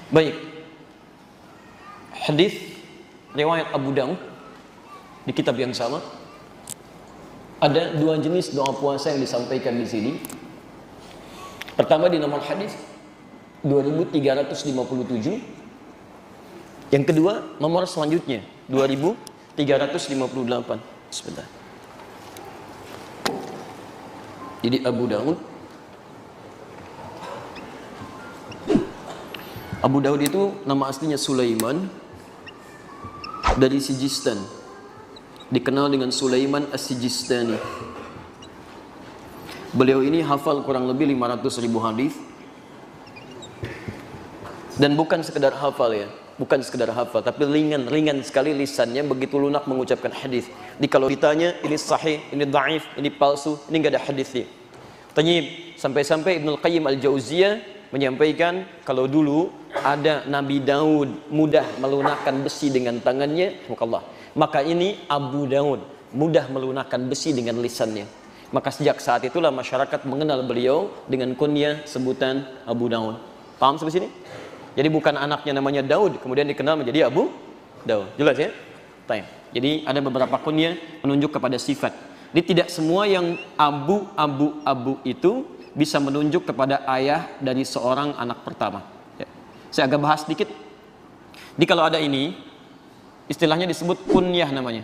Baik. Hadis riwayat Abu Daud di kitab yang sama. Ada dua jenis doa puasa yang disampaikan di sini. Pertama di nomor hadis 2357. Yang kedua nomor selanjutnya 2358. Sebentar. Jadi Abu Daud itu nama aslinya Sulaiman dari Sijistan, dikenal dengan Sulaiman As-Sijistani. Beliau ini hafal kurang lebih 500.000 hadis, dan bukan sekedar hafal ya, bukan sekedar hafal, tapi ringan sekali lisannya, begitu lunak mengucapkan hadis. Jadi kalau ditanya ini sahih, ini dhaif, ini palsu, ini enggak ada hadisnya. Tanyib, sampai-sampai Ibnu Qayyim Al-Jauziyah menyampaikan kalau dulu ada Nabi Daud mudah melunakkan besi dengan tangannya, maka ini Abu Daud mudah melunakkan besi dengan lisannya. Maka sejak saat itulah masyarakat mengenal beliau dengan kunyah sebutan Abu Daud. Paham sampai sini? Jadi bukan anaknya namanya Daud kemudian dikenal menjadi Abu Daud. Jelas ya? Baik. Jadi ada beberapa kunyah menunjuk kepada sifat. Jadi tidak semua yang Abu itu bisa menunjuk kepada ayah dari seorang anak pertama. Ya. Saya agak bahas sedikit. Jadi kalau ada ini, istilahnya disebut kunyah namanya.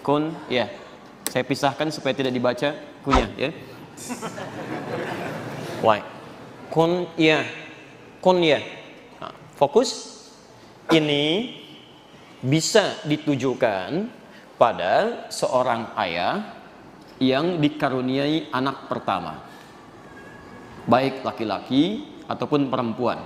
Kunyah. Saya pisahkan supaya tidak dibaca kunyah. Ya. Why? Kunyah. Kunyah. Nah, fokus. Ini bisa ditujukan pada seorang ayah yang dikaruniai anak pertama, baik laki-laki ataupun perempuan.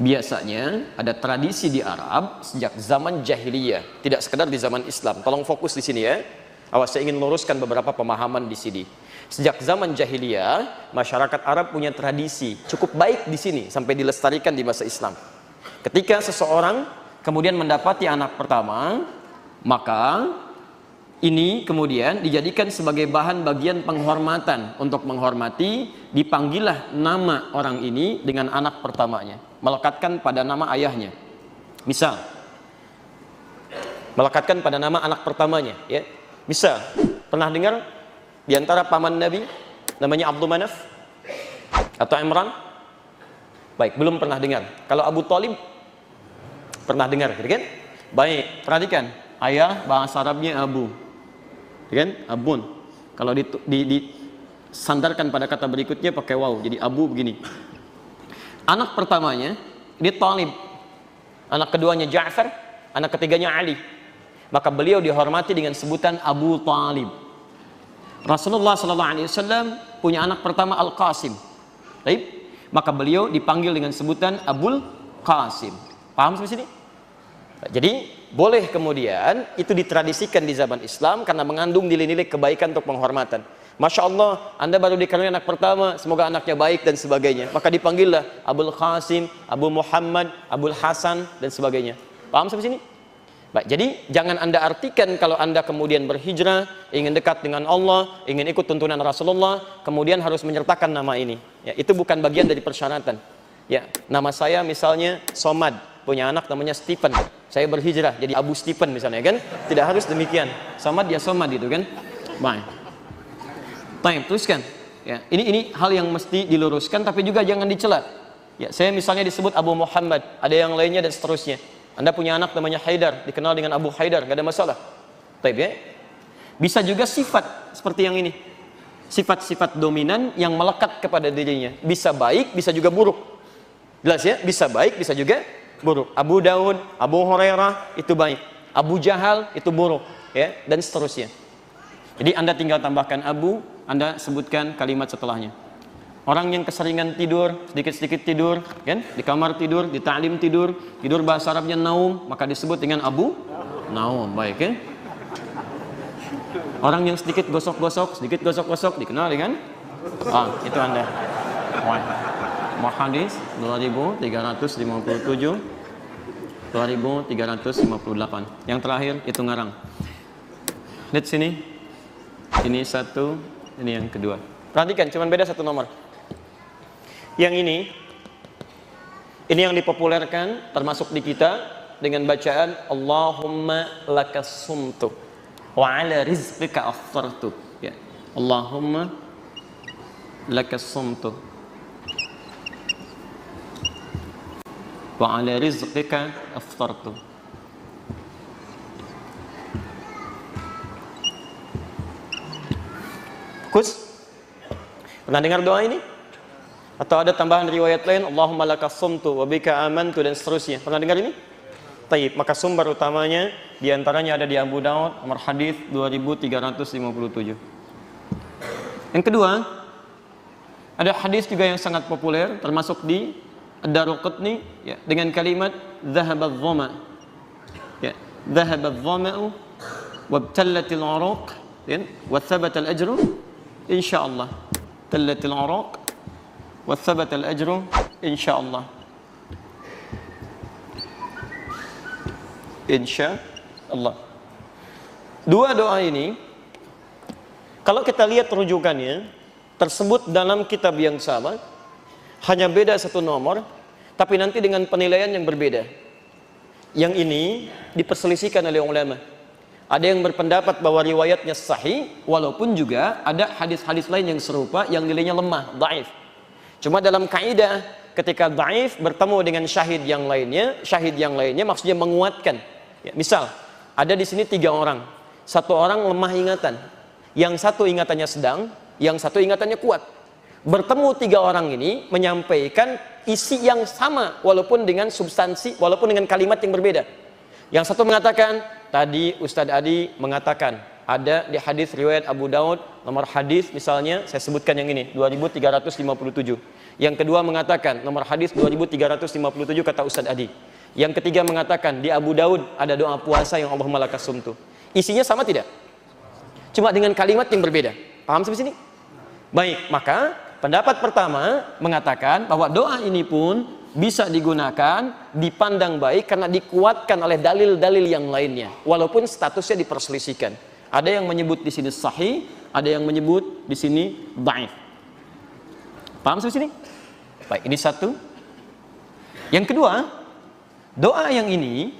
Biasanya ada tradisi di Arab sejak zaman jahiliyah, tidak sekedar di zaman Islam. Tolong fokus di sini ya. Awas, saya ingin luruskan beberapa pemahaman di sini. Sejak zaman jahiliyah, masyarakat Arab punya tradisi cukup baik di sini sampai dilestarikan di masa Islam. Ketika seseorang kemudian mendapati anak pertama, maka ini kemudian dijadikan sebagai bahan bagian penghormatan. Untuk menghormati, dipanggillah nama orang ini dengan anak pertamanya, melekatkan pada nama ayahnya. Misal, melekatkan pada nama anak pertamanya ya. Misal, pernah dengar di antara paman Nabi namanya Abdul Manaf atau Imran? Baik, belum pernah dengar. Kalau Abu Thalib pernah dengar, kan? Baik, perhatikan. Ayah bahasa Arabnya Abu, kan? Abun. Kalau disandarkan pada kata berikutnya pakai waw, jadi Abu begini. Anak pertamanya ini Thalib, anak keduanya Ja'far, anak ketiganya Ali. Maka beliau dihormati dengan sebutan Abu Thalib. Rasulullah SAW punya anak pertama Al-Qasim. Baik, maka beliau dipanggil dengan sebutan Abul Qasim. Paham sampai sini? Jadi boleh kemudian itu ditradisikan di zaman Islam karena mengandung nilai-nilai kebaikan untuk penghormatan. Masya Allah, Anda baru dikaruniai anak pertama, semoga anaknya baik dan sebagainya. Maka dipanggillah Abul Qasim, Abu Muhammad, Abul Hasan dan sebagainya. Paham sampai sini? Baik, jadi jangan Anda artikan kalau Anda kemudian berhijrah, ingin dekat dengan Allah, ingin ikut tuntunan Rasulullah, kemudian harus menyertakan nama ini. Ya, itu bukan bagian dari persyaratan. Ya, nama saya misalnya Somad, punya anak namanya Stephen. Saya berhijrah jadi Abu Stephen misalnya, kan? Tidak harus demikian. Somad ya Somad itu kan. Baik. Baik, teruskan. Ya, ini hal yang mesti diluruskan tapi juga jangan dicela. Ya, saya misalnya disebut Abu Muhammad, ada yang lainnya dan seterusnya. Anda punya anak namanya Haidar, dikenal dengan Abu Haidar, gak ada masalah. Baik ya. Bisa juga sifat seperti yang ini. Sifat-sifat dominan yang melekat kepada dirinya. Bisa baik, bisa juga buruk. Jelas ya? Bisa baik, bisa juga buruk. Abu Daud, Abu Hurairah itu baik. Abu Jahal itu buruk, ya, dan seterusnya. Jadi Anda tinggal tambahkan Abu, Anda sebutkan kalimat setelahnya. Orang yang keseringan tidur, sedikit-sedikit tidur, kan? Di kamar tidur, di ta'lim tidur, tidur bahasa Arabnya naum, maka disebut dengan Abu Naum, baik ya. Orang yang sedikit gosok-gosok, dikenal dengan itu Anda. Hadis 2357, 2358. Yang terakhir itu ngarang. Lihat sini. Ini satu, ini yang kedua. Perhatikan, cuma beda satu nomor. Yang ini yang dipopulerkan termasuk di kita dengan bacaan Allahumma lakas sumtu wa ala rizqika aftartu. Ya. Allahumma lakas sumtu wa ala rizqika aftartu. Fokus. Pernah dengar doa ini? Atau ada tambahan riwayat lain, Allahumma lakas sumtu wa bika amantu dan seterusnya. Pernah dengar ini? Taib, maka sumber utamanya diantaranya ada di Abu Daud, nomor hadis 2357. Yang kedua, ada hadis juga yang sangat populer, termasuk di Ad-Daraqutni, ya, dengan kalimat Dhahaba adh-dhama. Ya, Dhahaba adh-dhama'u wabtallatil 'uruq, ya, wa thabata al-ajru insyaallah. Tallatil 'uruq wa thabata al-ajru insyaallah. Insyaallah. Dua doa ini kalau kita lihat rujukannya tersebut dalam kitab yang sama, hanya beda satu nomor, tapi nanti dengan penilaian yang berbeda. Yang ini diperselisihkan oleh ulama. Ada yang berpendapat bahwa riwayatnya sahih, walaupun juga ada hadis-hadis lain yang serupa yang nilainya lemah, dhaif. Cuma dalam kaidah ketika dhaif bertemu dengan syahid yang lainnya maksudnya menguatkan. Ya, misal ada di sini 3 orang, satu orang lemah ingatan, yang satu ingatannya sedang, yang satu ingatannya kuat. Bertemu 3 orang ini menyampaikan isi yang sama walaupun dengan substansi, walaupun dengan kalimat yang berbeda. Yang satu mengatakan, tadi Ustadz Adi mengatakan, ada di hadis riwayat Abu Daud, nomor hadis misalnya saya sebutkan yang ini 2357. Yang kedua mengatakan nomor hadis 2357 kata Ustadz Adi. Yang ketiga mengatakan di Abu Daud ada doa puasa yang Allahumma lakas sumtu. Isinya sama tidak? Cuma dengan kalimat yang berbeda. Paham sampai sini? Baik, maka pendapat pertama mengatakan bahwa doa ini pun bisa digunakan, dipandang baik karena dikuatkan oleh dalil-dalil yang lainnya, walaupun statusnya diperselisihkan. Ada yang menyebut di sini sahih, ada yang menyebut di sini dhaif. Paham sampai sini? Baik, ini satu. Yang kedua, doa yang ini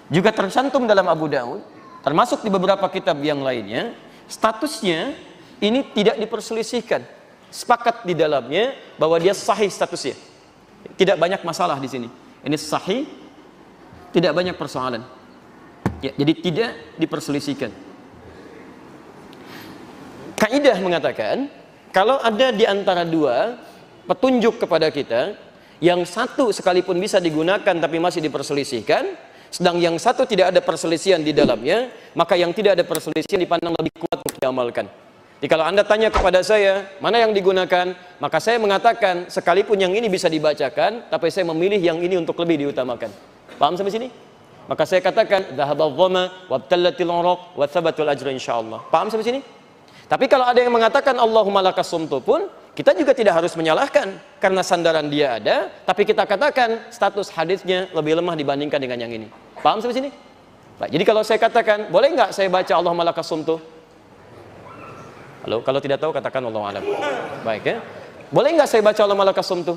juga tercantum dalam Abu Daud, termasuk di beberapa kitab yang lainnya. Statusnya ini tidak diperselisihkan, sepakat di dalamnya bahwa dia sahih statusnya. Tidak banyak masalah di sini. Ini sahih, tidak banyak persoalan. Ya, jadi tidak diperselisihkan. Kaidah mengatakan kalau ada di antara dua petunjuk kepada kita, yang satu sekalipun bisa digunakan tapi masih diperselisihkan, sedang yang satu tidak ada perselisihan di dalamnya, maka yang tidak ada perselisihan dipandang lebih kuat untuk diamalkan. Jadi kalau Anda tanya kepada saya, mana yang digunakan? Maka saya mengatakan, sekalipun yang ini bisa dibacakan, tapi saya memilih yang ini untuk lebih diutamakan. Paham sampai sini? Maka saya katakan, dhahabadh dhama wabtallatil 'uruq wa thabatul ajru insyaallah. Paham sampai sini? Tapi kalau ada yang mengatakan Allahumma lakas sumtu pun, kita juga tidak harus menyalahkan karena sandaran dia ada, tapi kita katakan status hadisnya lebih lemah dibandingkan dengan yang ini. Paham sampai sini? Baik, jadi kalau saya katakan, boleh nggak saya baca Allahumma lakas sumtu? Halo, kalau tidak tahu katakan Allahu a'lam. Baik ya. Boleh nggak saya baca Allahumma lakas sumtu?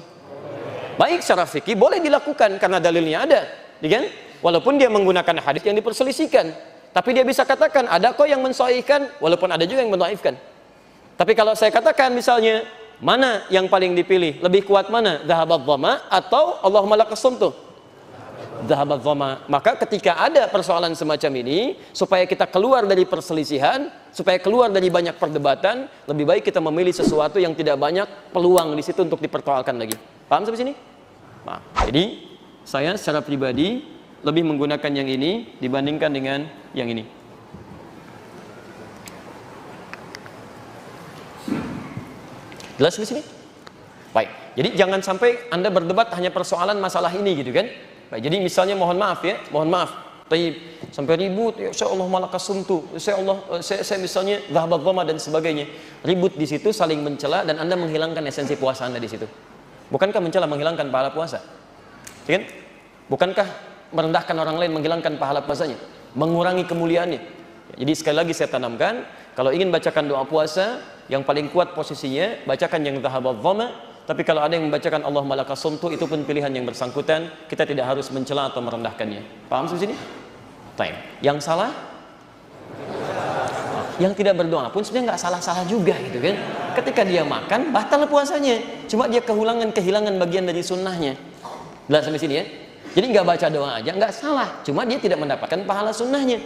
Baik, secara fikih boleh dilakukan karena dalilnya ada, kan? Walaupun dia menggunakan hadis yang diperselisihkan, tapi dia bisa katakan ada kok yang mensahihkan, walaupun ada juga yang mendhaifkan. Tapi kalau saya katakan misalnya, mana yang paling dipilih? Lebih kuat mana? Dhahabadh dhama atau Allahumma lakas sumtu? Dhahabadh dhama. Maka ketika ada persoalan semacam ini, supaya kita keluar dari perselisihan, supaya keluar dari banyak perdebatan, lebih baik kita memilih sesuatu yang tidak banyak peluang di situ untuk dipersoalkan lagi. Paham sampai sini? Nah, jadi saya secara pribadi lebih menggunakan yang ini dibandingkan dengan yang ini. Jelas di sini? Baik. Jadi jangan sampai Anda berdebat hanya persoalan masalah ini gitu kan? Baik. Jadi misalnya mohon maaf ya, mohon maaf. Sampai ribut, ya saya Allah malakas sumtu, saya misalnya dhahabadh dhama dan sebagainya. Ribut di situ, saling mencela dan Anda menghilangkan esensi puasa Anda di situ. Bukankah mencela menghilangkan pahala puasa? Ya kan? Bukankah merendahkan orang lain menghilangkan pahala puasanya, mengurangi kemuliaannya? Jadi sekali lagi saya tanamkan, kalau ingin bacakan doa puasa yang paling kuat posisinya, bacakan yang dhahabadh dhama, Tapi kalau ada yang membacakan Allahumma laka sumtu, itu pun pilihan yang bersangkutan, kita tidak harus mencela atau merendahkannya. Paham sampai sini? Time. Yang salah? Yang tidak berdoa pun sebenarnya nggak salah-salah juga gitu kan. Ketika dia makan, batal puasanya. Cuma dia kehilangan bagian dari sunnahnya. Jelas sampai sini ya? Jadi nggak baca doa aja, nggak salah. Cuma dia tidak mendapatkan pahala sunnahnya.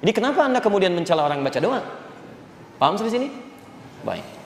Jadi kenapa Anda kemudian mencela orang baca doa? Paham sampai sini? Baik.